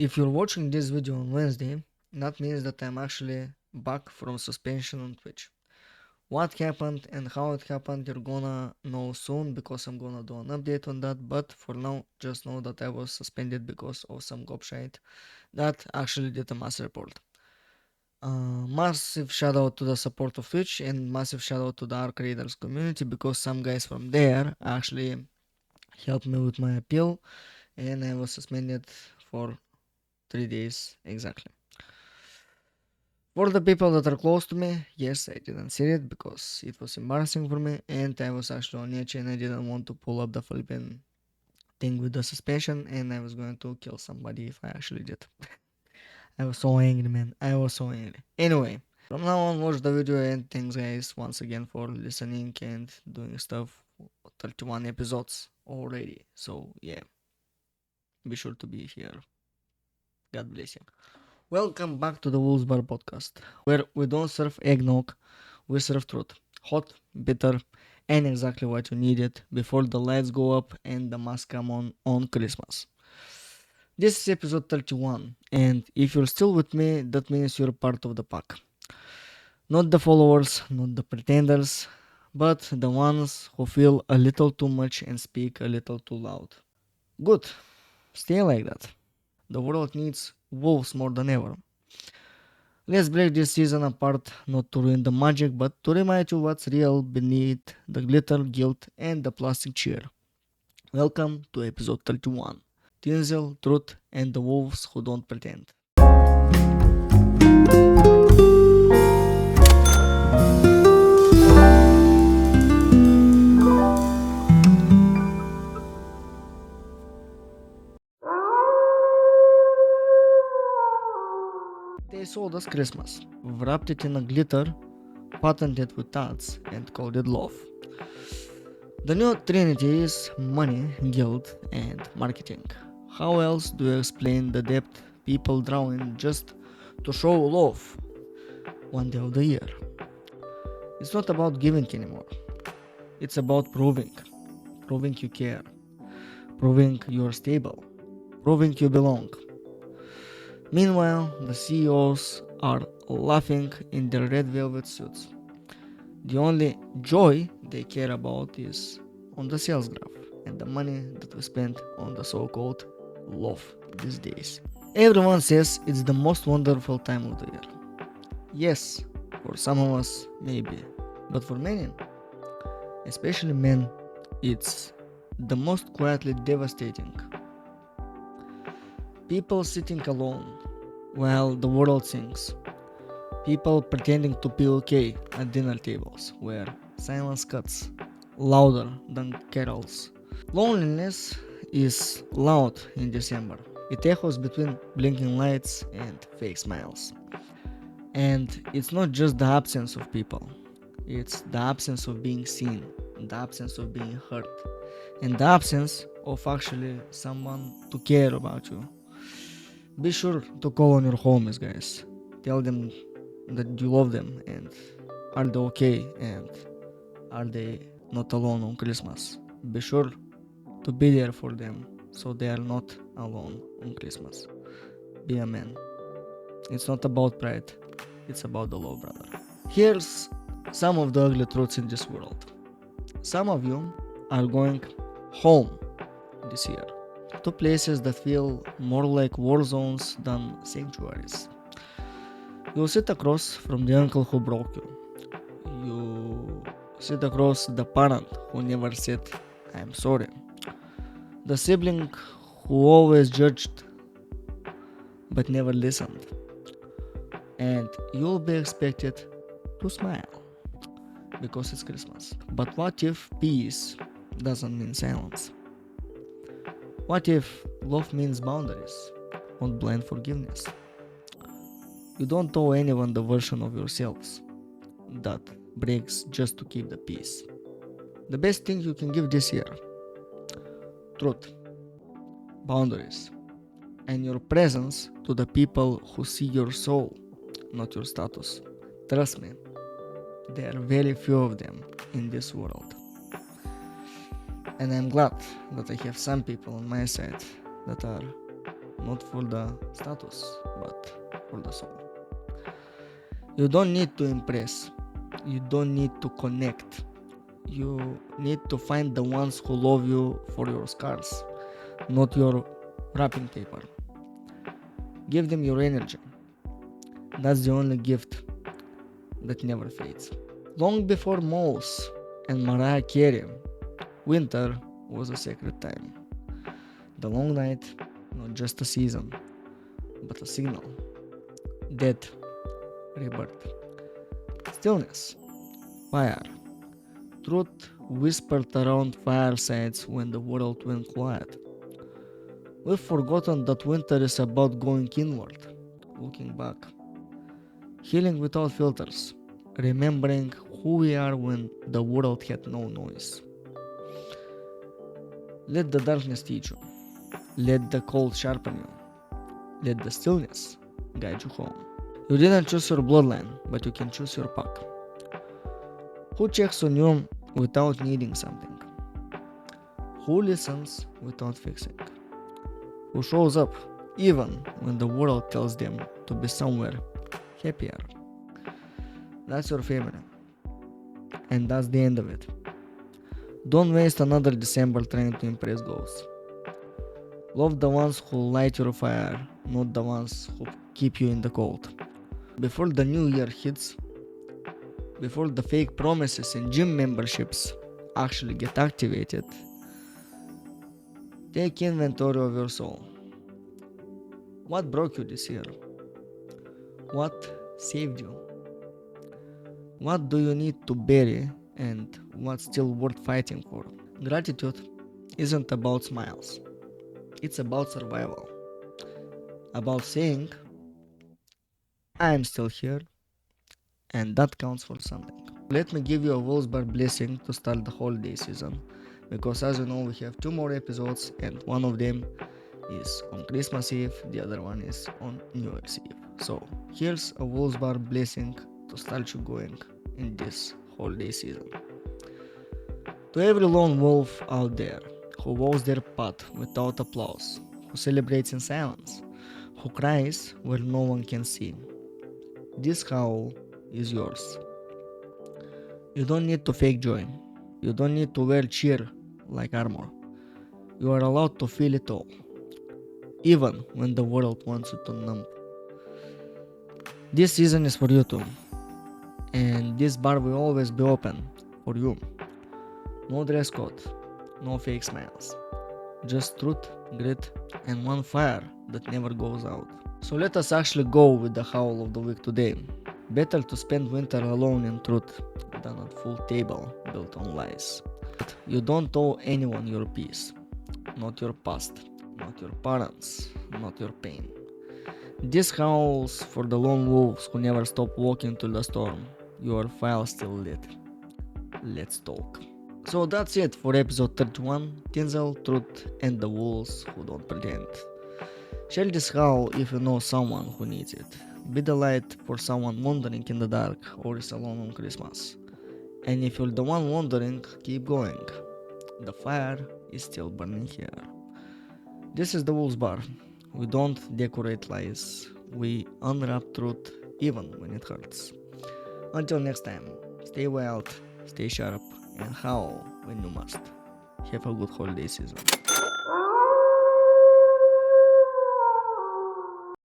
If you're watching this video on Wednesday, that means that I'm actually back from suspension on Twitch. What happened and how it happened you're gonna know soon because I'm gonna do an update on that, but for now just know that I was suspended because of some gobshite that actually did a mass report. Massive shout out to the support of Twitch and massive shout out to the Arc Raiders community because some guys from there actually helped me with my appeal and I was suspended for 3 days exactly. For the people that are close to me, yes, I didn't see it because it was embarrassing for me and I was actually on edge and I didn't want to pull up the flipping thing with the suspension and I was going to kill somebody if I actually did. I was so angry, man. I was so angry. Anyway, from now on, watch the video and thanks, guys, once again for listening and doing stuff. 31 episodes already. So, yeah, be sure to be here. God bless you. Welcome back to the Wolves Bar podcast, where we don't serve eggnog, we serve truth. Hot, bitter, and exactly what you needed before the lights go up and the mask come on Christmas. This is episode 31, and if you're still with me, that means you're part of the pack. Not the followers, not the pretenders, but the ones who feel a little too much and speak a little too loud. Good, stay like that. The world needs wolves more than ever. Let's break this season apart, not to ruin the magic, but to remind you what's real beneath the glitter, guilt, and the plastic cheer. Welcome to episode 31. Tinsel, Truth, and the Wolves Who Don't Pretend. They sold us Christmas, wrapped it in a glitter, patented with tats, and called it love. The new trinity is money, guilt, and marketing. How else do you explain the debt people drown in just to show love one day of the year? It's not about giving anymore. It's about proving. Proving you care. Proving you're stable. Proving you belong. Meanwhile, the CEOs are laughing in their red velvet suits. The only joy they care about is on the sales graph and the money that we spend on the so-called love these days. Everyone says it's the most wonderful time of the year. Yes, for some of us, maybe. But for many, especially men, it's the most quietly devastating. People sitting alone while the world sings. People pretending to be okay at dinner tables where silence cuts louder than carols. Loneliness is loud in December. It echoes between blinking lights and fake smiles. And it's not just the absence of people, it's the absence of being seen, the absence of being heard, and the absence of actually someone to care about you. Be sure to call on your homies, guys. Tell them that you love them and are they okay and are they not alone on Christmas. Be sure to be there for them so they are not alone on Christmas. Be a man. It's not about pride, it's about the love, brother. Here's some of the ugly truths in this world. Some of you are going home this year to places that feel more like war zones than sanctuaries. You'll sit across from the uncle who broke you. You sit across the parent who never said, I'm sorry. The sibling who always judged but never listened. And you'll be expected to smile because it's Christmas. But what if peace doesn't mean silence? What if love means boundaries, not blind forgiveness? You don't owe anyone the version of yourselves that breaks just to keep the peace. The best thing you can give this year: truth, boundaries, and your presence to the people who see your soul, not your status. Trust me, there are very few of them in this world. And I'm glad that I have some people on my side that are not for the status, but for the soul. You don't need to impress, you don't need to connect. You need to find the ones who love you for your scars, not your wrapping paper. Give them your energy. That's the only gift that never fades. Long before Mouse and Mariah Carey, winter was a sacred time. The long night, not just a season, but a signal. Death, rebirth, stillness, fire. Truth whispered around firesides when the world went quiet. We've forgotten that winter is about going inward, looking back, healing without filters, remembering who we are when the world had no noise. Let the darkness teach you. Let the cold sharpen you. Let the stillness guide you home. You didn't choose your bloodline, but you can choose your pack. Who checks on you without needing something? Who listens without fixing? Who shows up even when the world tells them to be somewhere happier? That's your family. And that's the end of it. Don't waste another December trying to impress ghosts. Love the ones who light your fire, not the ones who keep you in the cold. Before the new year hits, before the fake promises and gym memberships actually get activated, take inventory of your soul. What broke you this year? What saved you? What do you need to bury and what's still worth fighting for? Gratitude isn't about smiles. It's about survival. About saying, I'm still here, and that counts for something. Let me give you a Wolfsbar blessing to start the holiday season, because as you know, we have 2 more episodes, and one of them is on Christmas Eve, the other one is on New Year's Eve. So here's a Wolfsbar blessing to start you going in this holiday season. To every lone wolf out there who walks their path without applause, who celebrates in silence, who cries where no one can see, this howl is yours. You don't need to fake joy. You don't need to wear cheer like armor. You are allowed to feel it all, even when the world wants you to numb. This season is for you too, and this bar will always be open for you. No dress code, no fake smiles, just truth, grit, and one fire that never goes out. So let us actually go with the howl of the week today. Better to spend winter alone in truth than a full table built on lies. You don't owe anyone your peace, not your past, not your parents, not your pain. This howls for the lone wolves who never stop walking through the storm. Your fire still lit. Let's talk. So that's it for episode 31, Tinsel, Truth, and the Wolves Who Don't Pretend. Share this howl if you know someone who needs it. Be the light for someone wandering in the dark or is alone on Christmas. And if you're the one wandering, keep going. The fire is still burning here. This is the Wolves Bar. We don't decorate lies. We unwrap truth even when it hurts. Until next time, stay wild, stay sharp, and howl when you must. Have a good holiday season.